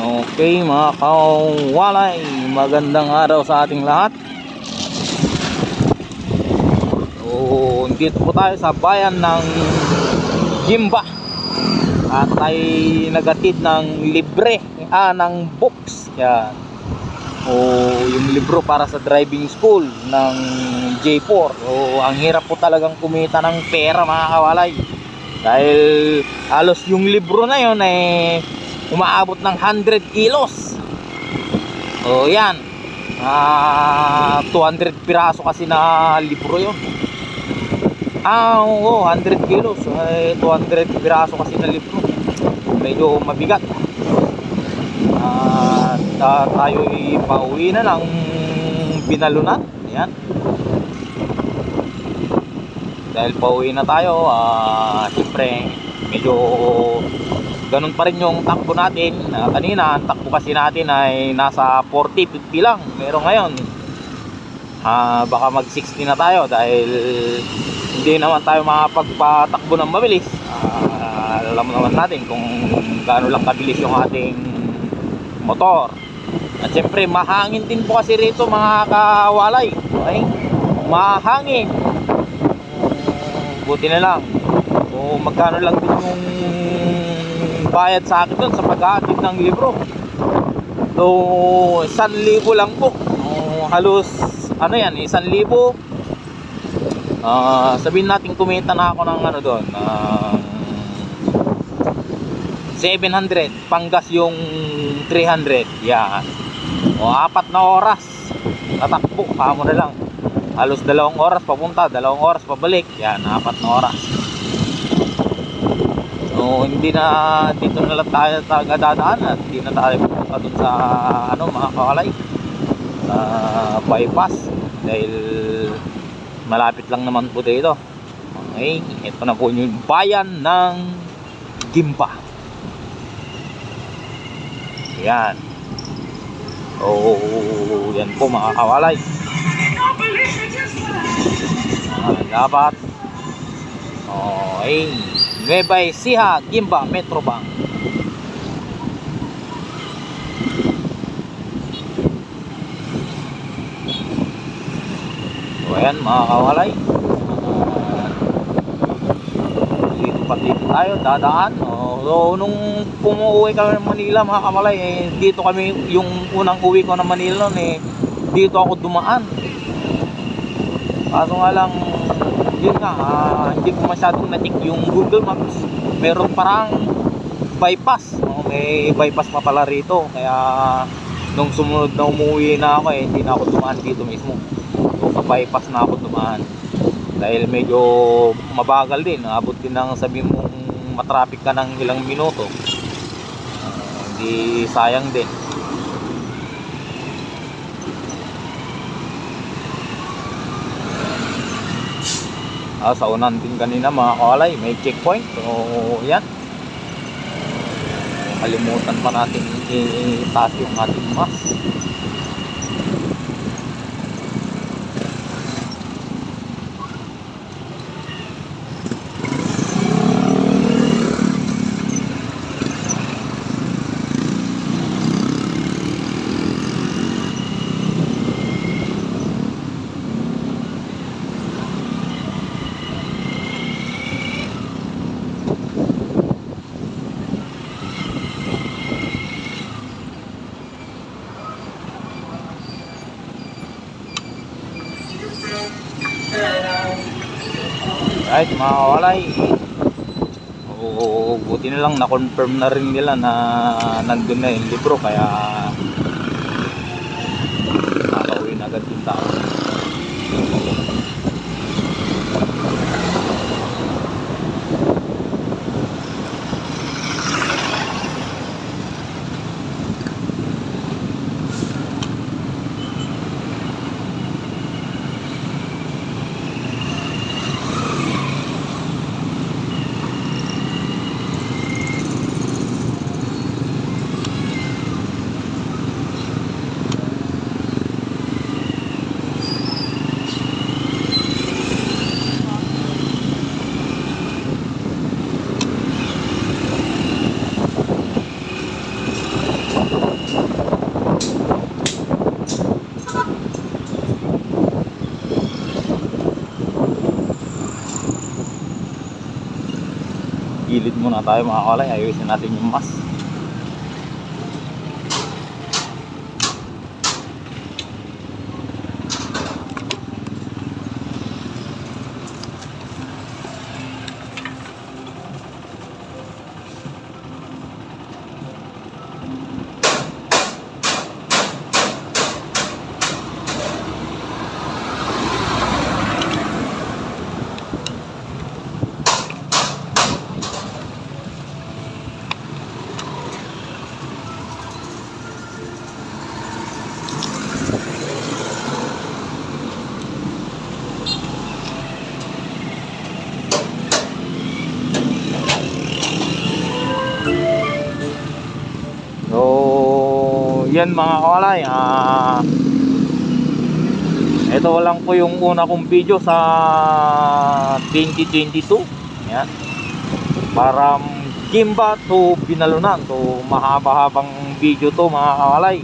Okay mga kawalay, magandang araw sa ating lahat. So, dito po tayo sa bayan ng Gimba at ay nagatid ng libre ng books. Yan. O yung libro para sa driving school ng J4. O ang hirap po talagang kumita ng pera mga kawalay. Dahil halos yung libro na yun umaabot ng 100 kilos. O yan, 200 piraso kasi na libro yun. Oo, 100 kilos, 200 piraso kasi na libro. Medyo mabigat. Tayo'y pauwi na ng Binalunan. Yan. Dahil pauwi na tayo, siyempre medyo ganun pa rin yung takbo natin. Kanina ang takbo kasi natin ay nasa 40-50 lang, pero ngayon baka mag 60 na tayo dahil hindi naman tayo makapagpatakbo ng mabilis. Alam naman natin kung gaano lang kabilis yung ating motor. At siyempre mahangin din po kasi rito mga kawalay. Okay? Mahangin. Buti na lang o magkano lang din yung bayad sa akin dun sa pag-aatid ng libro. So 1,000 lang po. Halos ano yan, 1,000. Sabihin natin kumita na ako ng ano doon, 700 panggas yung 300. Yan. O 4 na oras tatakbo, kamo na lang. Halos 2 oras papunta, 2 oras pabalik. Yan, 4 na oras. So hindi na dito na lang tayo dadaan at hindi na tayo pupunta dun sa mga kawalay bypass dahil malapit lang naman po dito. Okay, ito na po yung bayan ng Gimba. Yan. Yan po mga kawalay. Dapat okay, Nueva Ecija, Gimba, Metro Bank. So ayan mga kawalay, dito tayo dadaan. So nung pumuwi kami ng Manila mga kawalay, dito kami yung unang uwi ko ng Manila noon, dito ako dumaan. Kaso nga lang yun nga, hindi ko masyadong natik yung Google Maps. Meron parang bypass, may bypass pa pala rito. Kaya nung sumunod na umuwi na ako, hindi na ako dumaan dito mismo. So sa bypass na ako dumaan dahil medyo mabagal din. Abot din ng sabi mong matraffic ka ng ilang minuto, hindi sayang din. Sa unan din kanina mga kawalay may checkpoint. So yan, kalimutan pa natin itaas yung ating mask. Right mga kawalay, buti na lang na-confirm na rin nila na nandun na yung libro, kaya nakauwi na agad yung tao. Gilid muna tayo mga kalay, ayusin natin yung mas. So, yan mga kawalay, ito lang po yung una kong video sa 2022. Yan. Para Gimba to Binalunan. So, mahaba-habang video to mga kawalay.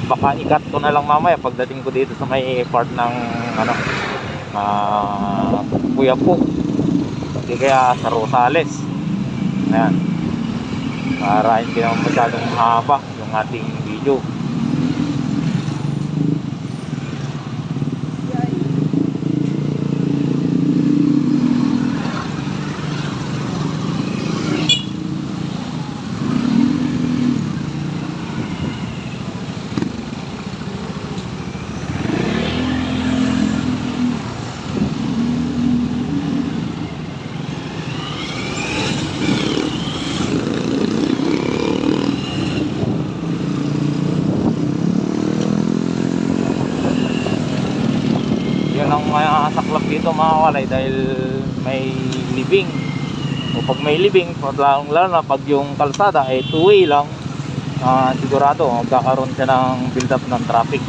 Baka ikat ko na lang mamaya pagdating ko dito sa may part ng ano, Kuya po. Hindi kaya sa Rosales. Ayan. Para hindi naman masyadong mahaba yung ating video. Yun ang saklap dito mga kawalay, dahil may libing. O pag may libing, lalo na pag yung kalsada ay two-way lang, sigurado magkakaroon siya ng build up ng traffic.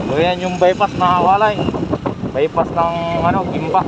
So yan yung bypass mga kawalay, bypass ng ano, Gimba.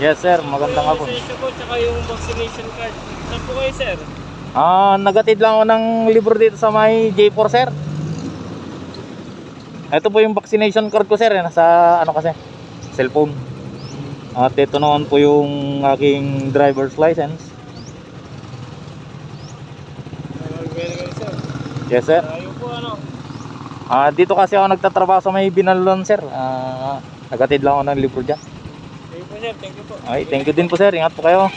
Yes sir, magandang hapon. Yung lisensya ko tsaka yung vaccination card. Saan po kayo, sir? Nagatid lang ako ng libro dito sa may J4 sir. Ito po yung vaccination card ko sir, nasa ano kasi, cellphone. At ito naman po yung aking driver's license. Welcome, sir. Yes sir. Ayaw po, ano? Dito kasi ako nagtatrabaho sa may Binalon sir. Nagatid lang ako ng libro dyan. Thank you po, sir. Thank you po. Okay, thank you din po sir. Ingat po kayo.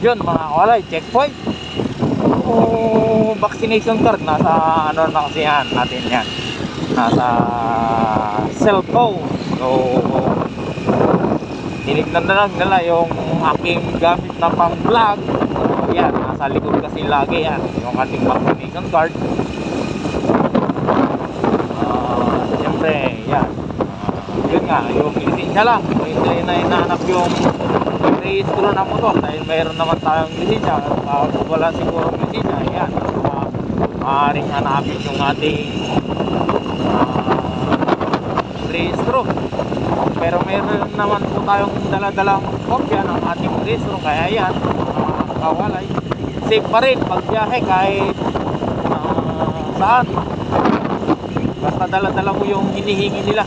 Yun mga kawalay, checkpoint. Vaccination card nasa ano na kasi yan natin yan. Nasa cellphone. So tinignan na lang nila yung aking gamit na pang vlog. So yan, nasa likod kasi lagi yan yung ating vaccination card. Siyempre yan, yun nga, yung lisensya lang. Hindi na inaanap yung rehistro ng motor dahil mayroon naman tayong lisensya. Kung wala siguro lisensya, yan, maaaring hanapin yung ating rehistro. Pero mayroon naman po tayong daladalang kopya ng ating rehistro, kaya yan, kawalay, safe pa rin pagbiyahe kahit saan, basta daladala mo yung hinihingi nila.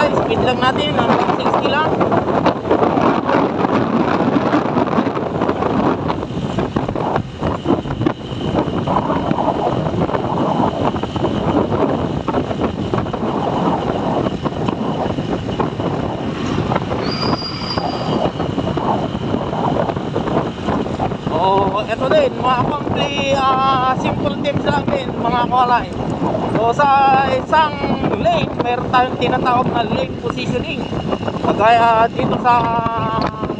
Speed lang natin, hanggang 60 lang. Ito din, mga simple tips lang din mga kawalay. So sa isang lane, meron tayong tinatawag na lane positioning. Kagaya dito sa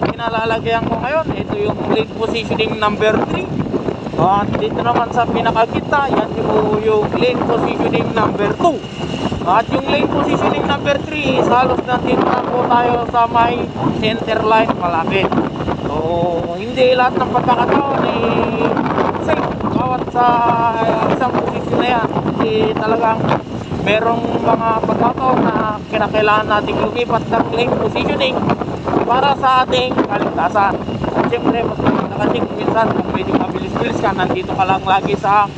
pinalalagyan ko ngayon, ito yung lane positioning number 3. At dito naman sa pinakagitna, yan yung lane positioning number 2. At yung lane positioning number 3 is halos nandito na po tayo sa may center line malapit. So hindi lahat ng pagkakataon safe bawat sa isang posisyon na yan. Hindi talagang merong mga pagkakataon na kinakailangan natin lumipat ng lane positioning para sa ating kaligtasan. At siyempre mas maganda kasi kung minsan kung pwedeng mabilis-bilis ka, nandito ka lang lagi sa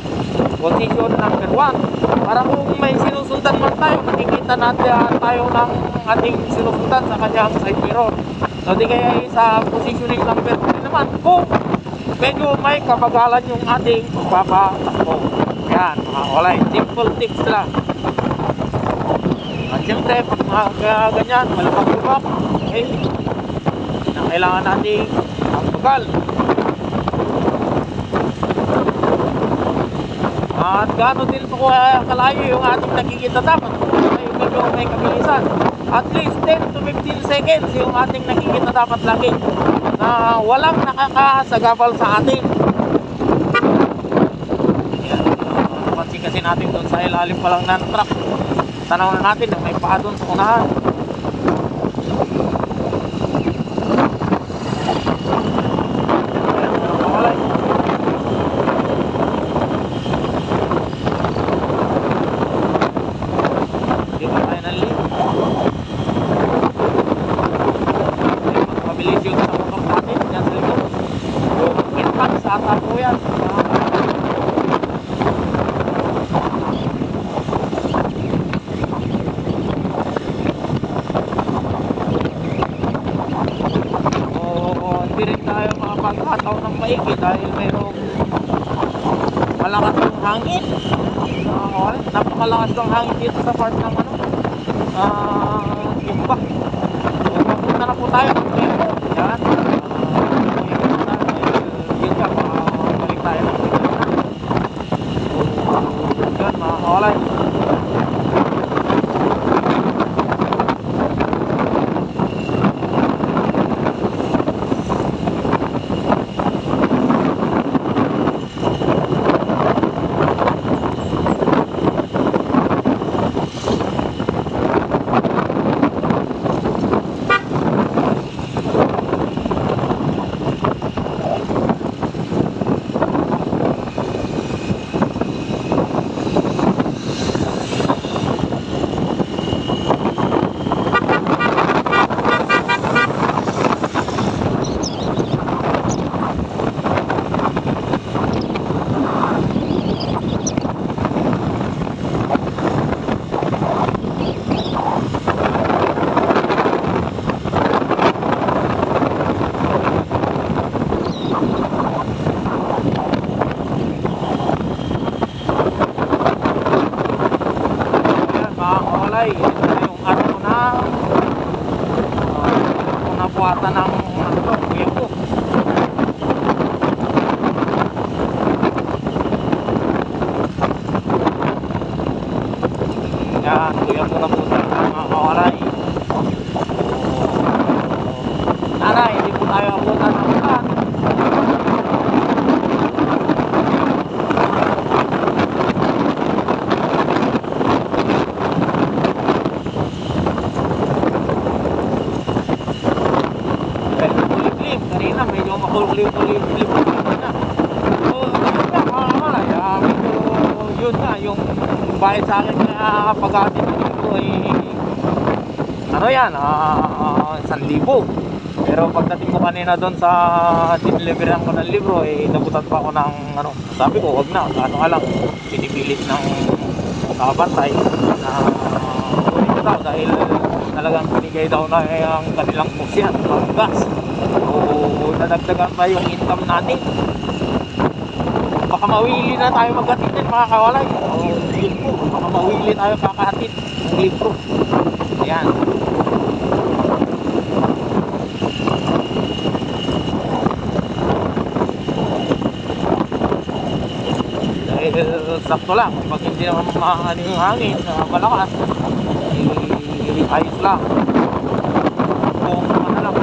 position number 1 para kung may sinusundan man tayo, nakikita natin tayo ng ating sinusundan sa kanyang side mirror. So di kaya sa positioning number 3 naman kung medyo may kabagalan yung ating pagpapatakbo. Yan mga kulay, simple tips lang. At siyempre pag mga ganyan, malapag-lubak, okay, na kailangan nating magbagal. At gano'n din po kalayo yung ating nakikita dapat medyo may kabilisan. At least 10 to 15 seconds yung ating nakikita dapat lagi na walang nakakasagabal sa atin. Yan, napansin kasi natin doon sa ilalim pa lang ng truck. Tanaw na natin na may paa doon sa unahan. Pagkataw ng maigi dahil mayroong malakas ng hangin. Napakalakas ng hangin dito sa part ng Kimba. So papunta na po tayo ng tempo. Yan. Yun nga, ata ng ano to, kuya ko. Yan, kuya ko na po tayo mga kawalay. Sana hindi po tayo abutan ng ulan. Kanina medyo makulim-kulim na. So, ayun nga mga kamalay, medyo yun nga, yung bayad sa akin na pag-atin ng libro ay ano yan, 1,000. Pero pagdating ko kanina doon sa dineliveran ko ng libro, nabutan pa ako ng ano, sabi ko, wag na, ano nga lang, pinipilit ng kabantay na ulit ko daw dahil talagang pinigay daw na ang kanilang pusyan, ang gas. So, nadagdagan pa yung income natin. Baka mawili na tayo maghatid din mga kawalay. Yun po, baka mawili tayo kakahatid ng libro. Ayan. Dahil sakto lang, pag hindi naman maano yung hangin na malakas, ayos lang. Kung ano lang,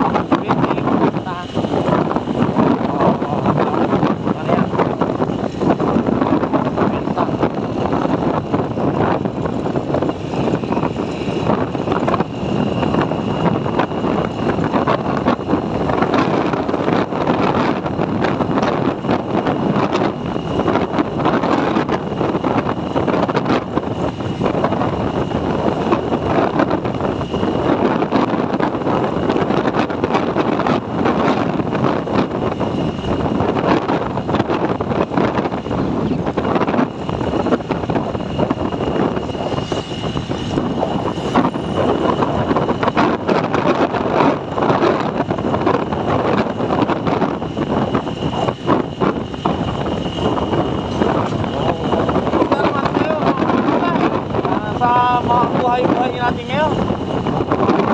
buhay natin ngayon.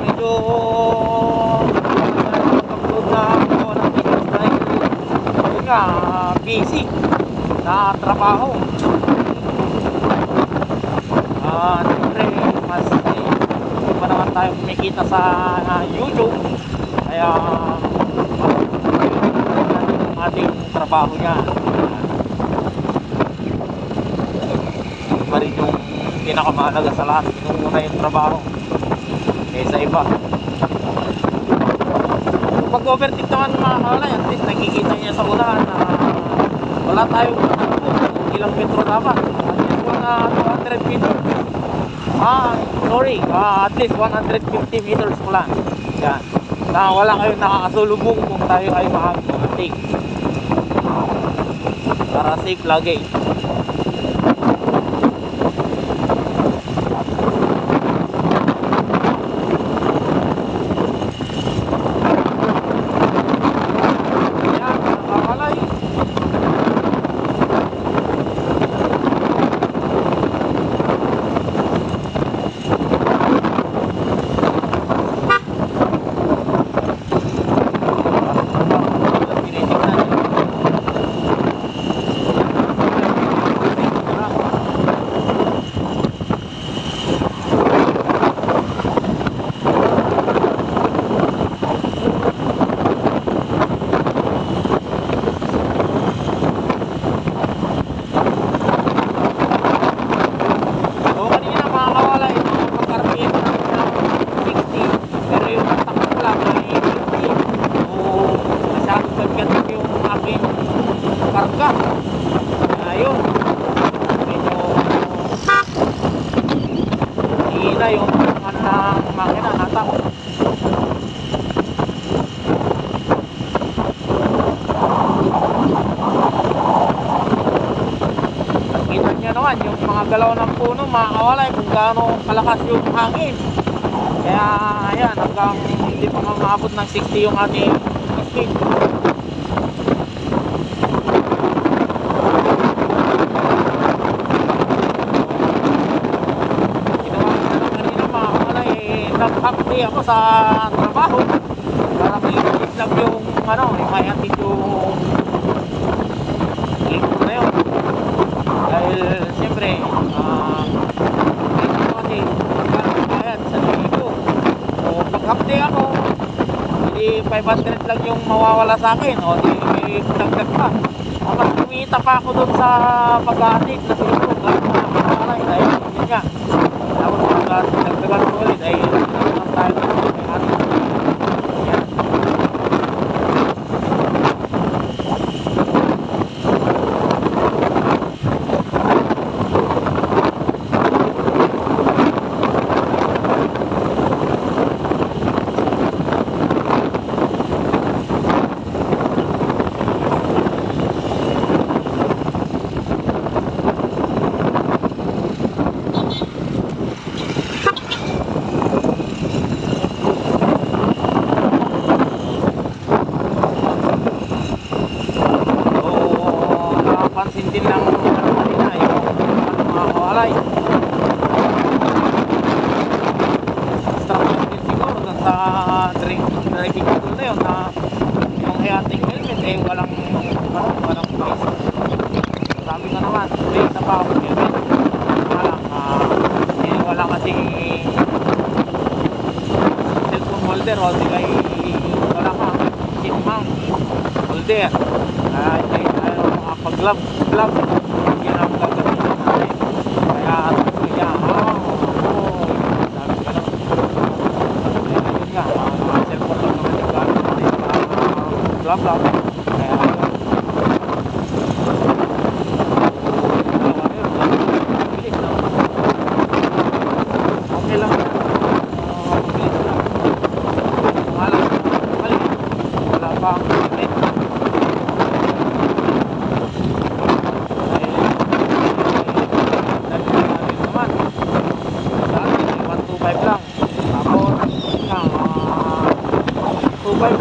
Medyo upload na ako ng videos dahil yun nga, busy na trabaho. Siyempre mas pa naman tayo kumikita sa YouTube, kaya yung ating trabaho niya pa rin yung pinakamahalaga sa lahat. Inuuna yung trabaho kaysa iba. Pag overtake naman mga kawalay, at least nakikita niya sa unahan na wala tayong ilang metro dapat. At least 200 meters. At least 150 meters po lang. Yan. Na wala kayong nakakasulubong kung tayo ay makag-overtake. Para safe lagi. Yung makina natak. Kita niya naman yung mga galaw ng puno, mga kawalay, kung gaano kalakas yung hangin. Kaya ayan, hanggang hindi pa maabot ng 60 yung ating speed. Nag-half day ako sa trabaho para di 500 lang yung mawawala sa akin. O di dagdag pa. Mas kumita pa ako doon sa pag-aatid na tulong mga alay. Dahil yun nga. Tapos dagdagan ko ulit ay naman tayo ng pag-aatid. Yan. Napansin din lang kanina yung mga kawalay. Instruction din siguro dun sa driving school na yun na yung hiating helmet eh walang face. Sabi ko naman, may isa pa akong helmet. Wala kasing cellphone holder o di kay wala ka seat mount holder. Hindi tayo makapag-glove yun ang gagawin natin. Kaya kaya sabi ka lang yun nga mga cellphone lang naman yung gamit natin glove kaya okay lang mabilis lang mahalang mali wala pa ang limit.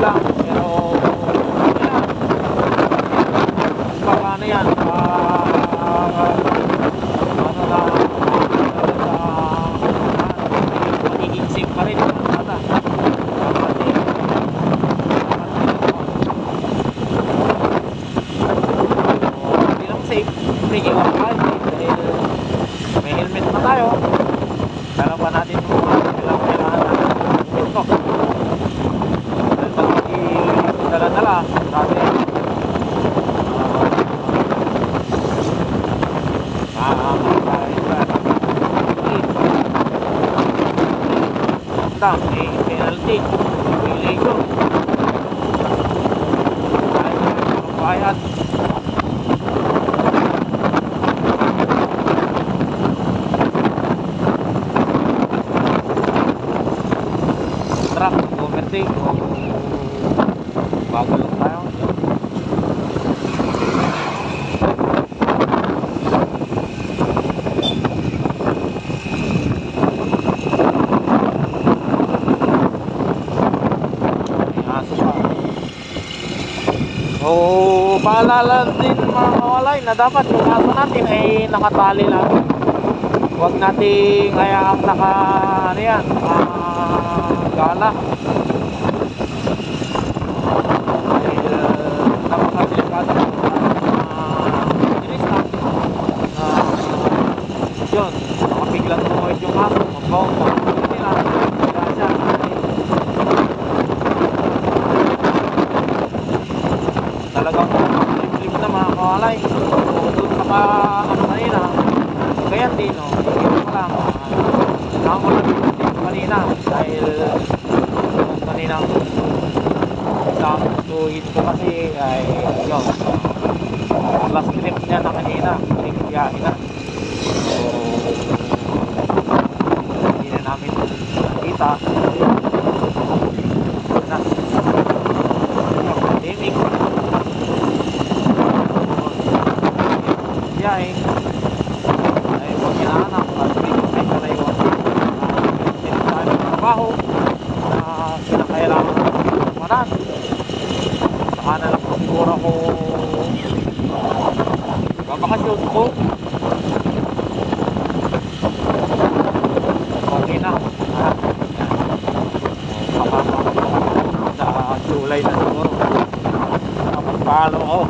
Lang pero yan baka ano yan ano na magiging safe pa rin ata hindi lang safe sige wala tayo dahil may helmet na tayo dalawa natin kailangan natin ito dala-dala sabi may penalty violation bayad truck overtake bagal lang tayo so paalala din mga kawalay na dapat yung aso natin ay nakatali lang huwag nating hayaang naka ano yan gala yun, makapiglang tumuhid yung aso, mabaw mo hindi lang, kaya siya talagang flip na mga kawalay doon sa ano kanina kaya din no, hindi ko lang nakakulang din kanina dahil yung kaninang isang tuwid ko kasi ay yun last trip niya na kanina ay biyahe na so hindi na namin nakita na pandemic biyahe ay huwag kinaanak kasi ay karaywan tayo ng trabaho na kinakailangan manan saka na lang siguro ako babakasyon ko okay na sa July na siguro magpalo ako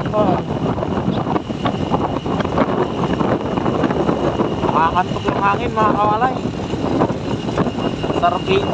makakantok yung hangin mga kawalay sarap game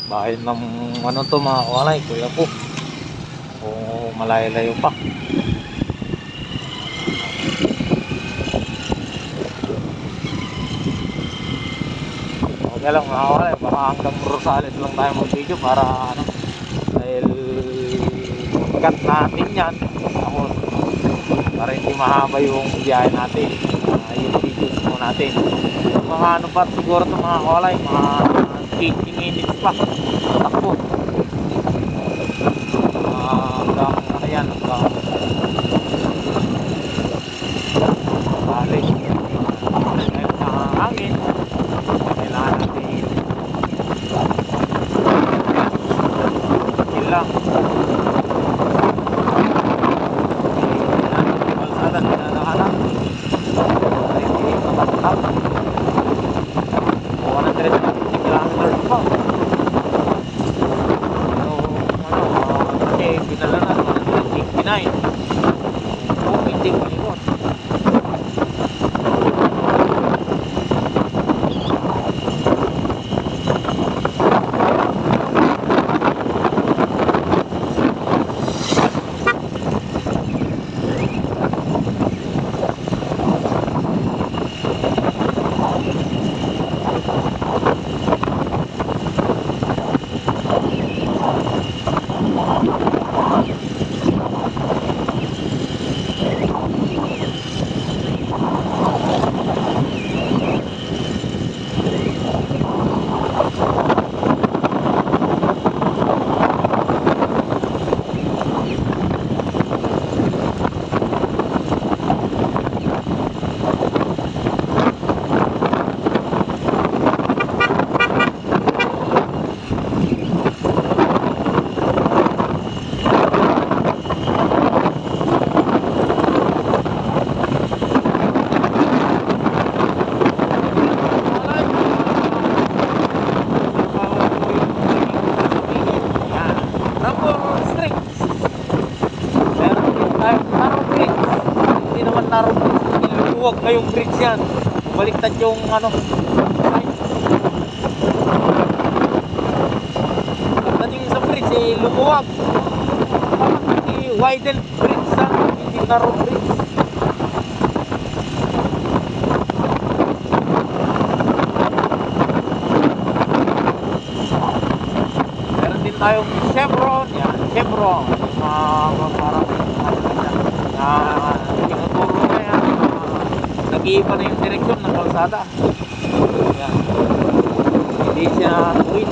Bahay ng ano to mga kawalay, kuya ko. O malayo-layo pa. Okay lang mga kawalay, baka hanggang Rosales lang tayo mag-video para ano, dahil cut natin yan. Tapos para hindi mahaba yung biyahe natin, yung videos mo natin. Mga ano pa siguro ito mga kawalay, mga 80 minutes pa takbo. Hanggang ano yan, hanggang balik. Ngayon na hangin, kailangan natin chill lang. Kalsada, dinadaanan. Hindi matatap. 150 kilometers pa. So, kasi pinala na 159. Kung hindi malikot. Huwag ngayong bridge yan. Baliktad yung ano. Pagdating sa bridge eh lumuwag. Hindi widen bridge sa hindi narrow bridge. Meron din tayong Chevron. Yan, Chevron. Parang tinuturo na yan. Nag-iiba na yung direksyon ng kalsada. Yan. Hindi siya tuwid.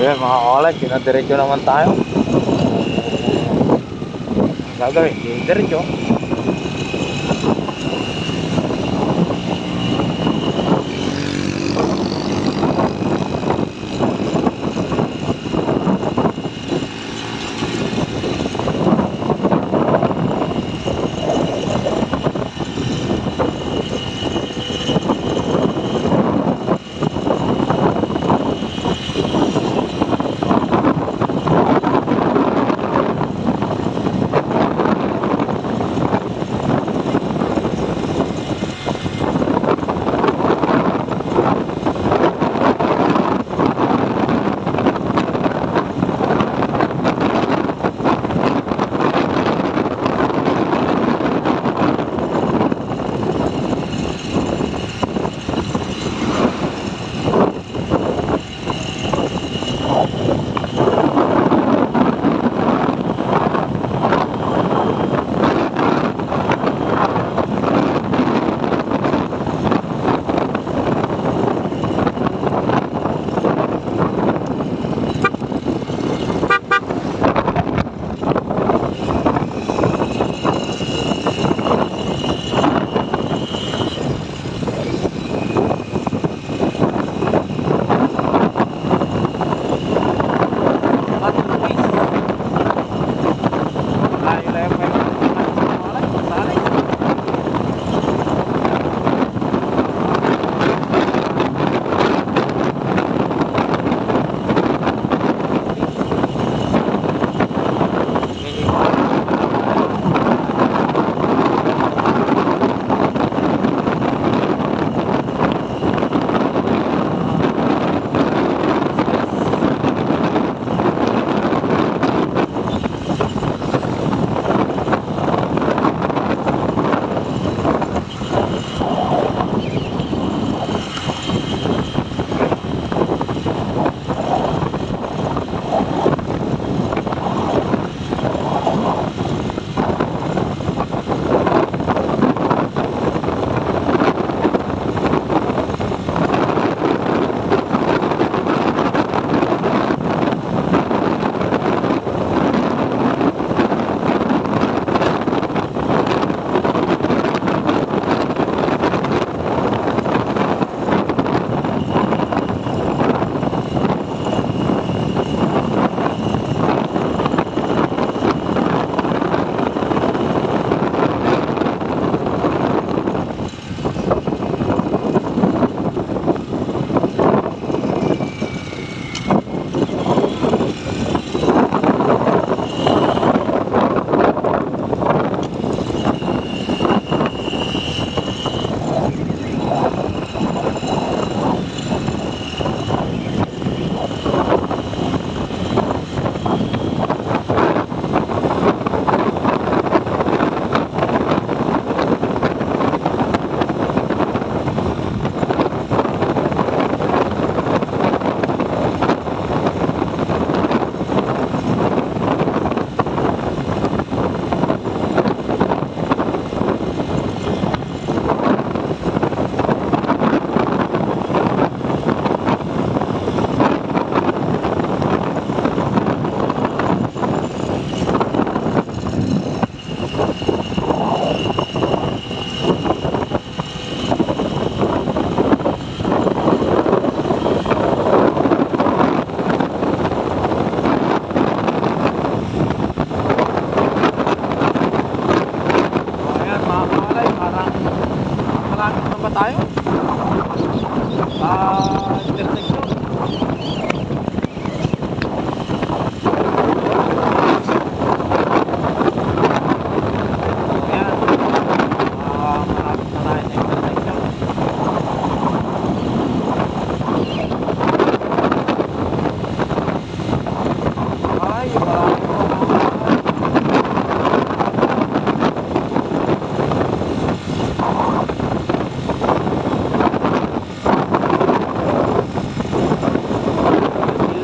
Ayan mga kaolay, dinadiretso naman tayo. Gagawin, diretso.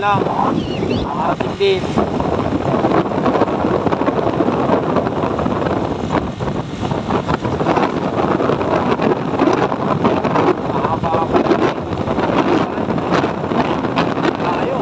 lang. Marating din. Mahaba pa. Tayo.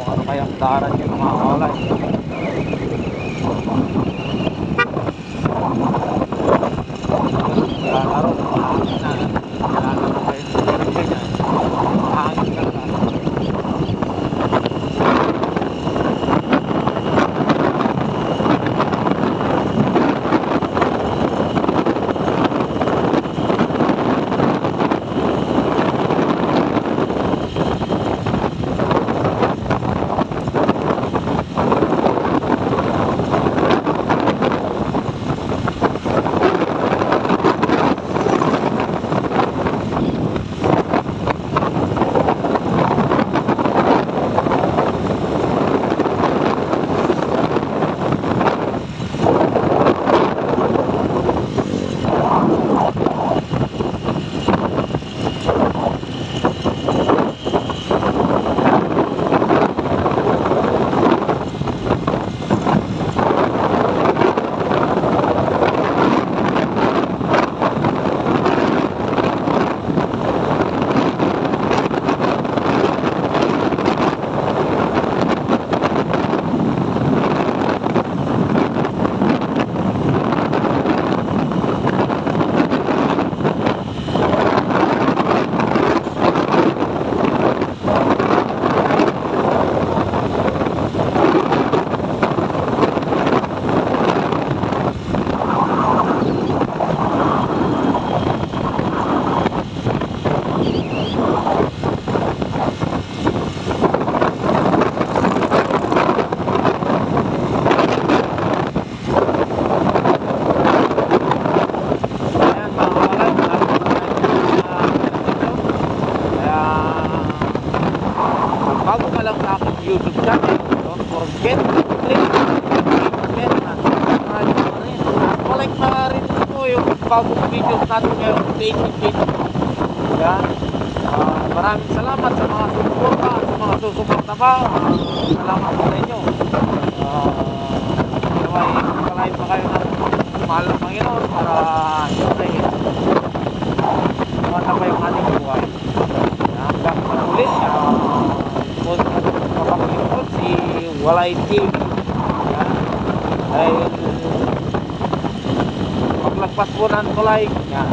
Ano kayang daran yung mga kaolay. Lalaro kayo sa ganyan. Hangin ka lang. Bago ka lang sa aking YouTube channel, don't forget to click and collect na rin po yung bagong videos natin ngayon sa page. Yan. Maraming salamat sa mga susuporta at sa mga susuporta pa. Salamat po sa inyo. Naway magpalain pa kayo ng mahal ng Panginoon para siyempre mata pa yung ating buhay. Hanggang muli, kapag-ipon si Walay TV. Yan. Dahil paglagpas po ng tulay, yan,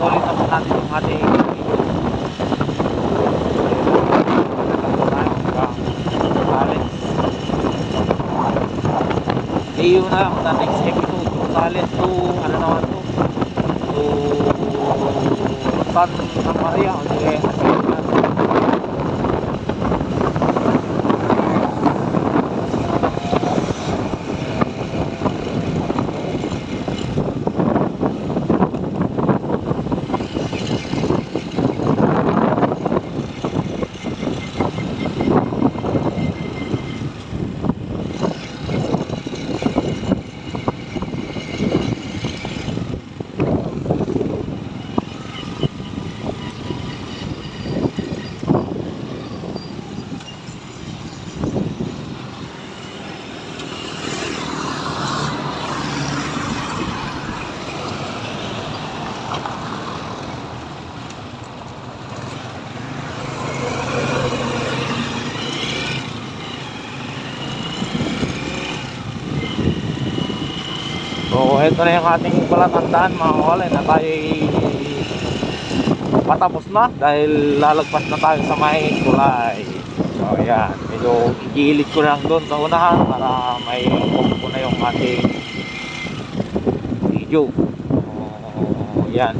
ulit na po natin yung ating video. See you na sa next episode. Sales to, ano naman to, to Santa Maria. Okay. So ito na yung ating palatandaan mga kaolay na tayo patapos na dahil lalagpas na tayo sa may tulay. So ayan, medyo igilid ko lang doon sa unahan para may off ko na yung ating video. So, yan.